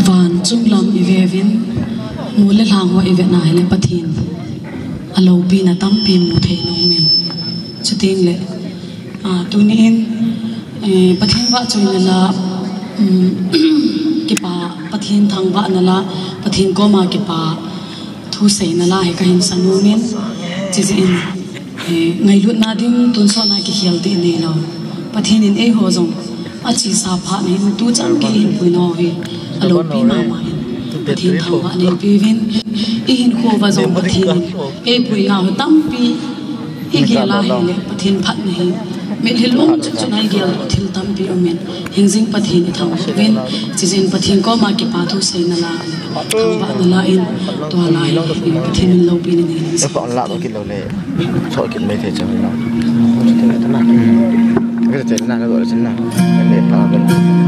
van chung lam ivevin mule langwa ive na hele pathin alo pi na tam pi mu the no men chuting le tunin pathin wa chuina la ki pa pathin thang wa na la pathin ko ma ki pa thu sei na la he ka hin sanu men chi in ngai lut na ding tun so na ki hial ti nei lo pathin in e ho zong a chi sa pha nei tu chang ki hin pui no he alo pi ma ma pathin thang wa nei pi vin e hin ko wa zong pathin e pui na ho tam pi e ge la he le pathin phat nei me hilong chu nai gel thil tam pi omen hinjing pathin thang vin chi jin pathin ko ma ki pa thu sei na la thang ba na la in to la in pathin lo pi ni ni se pa la to ki lo le so ki me the cha no ta na cái chuyện này nó gọi là chính là để phá bên đây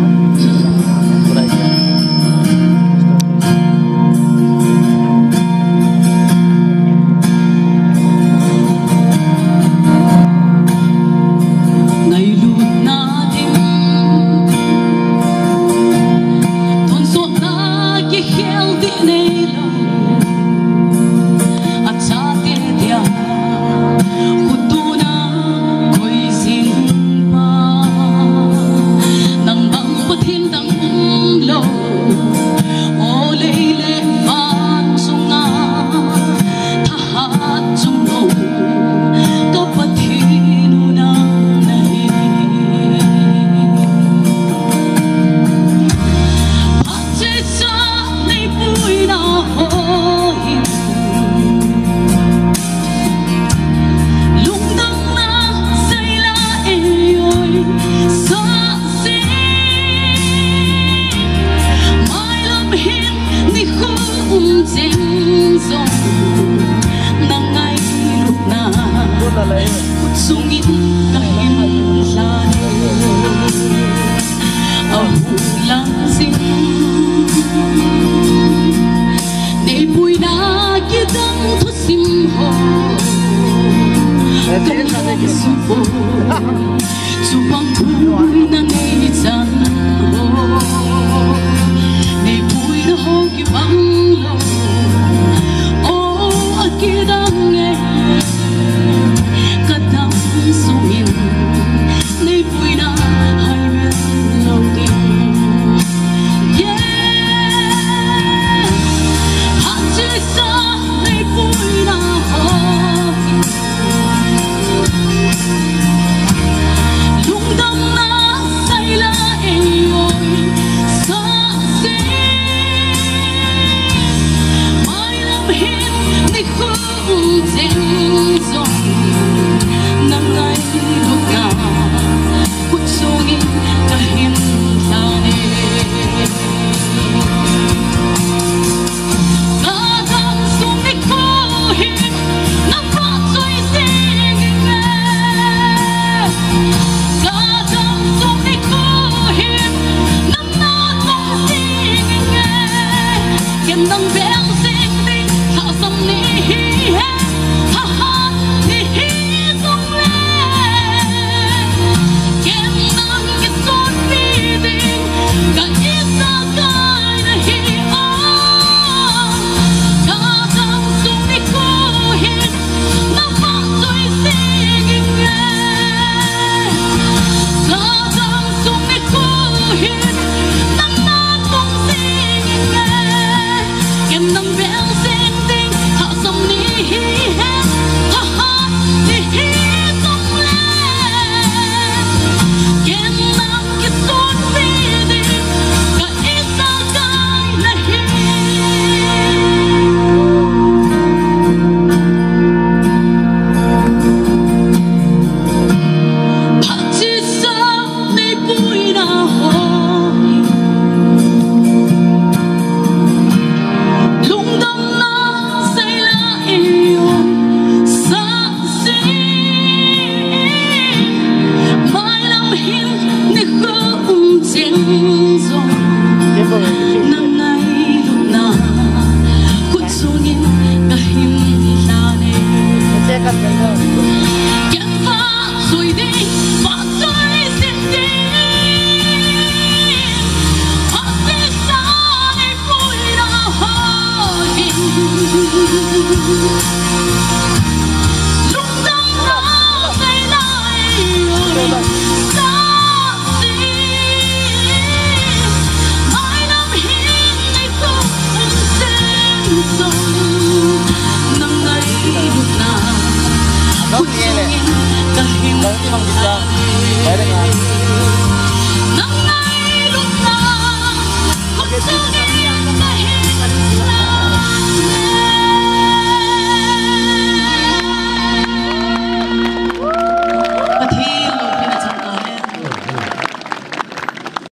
mang bisa. Bayar dengan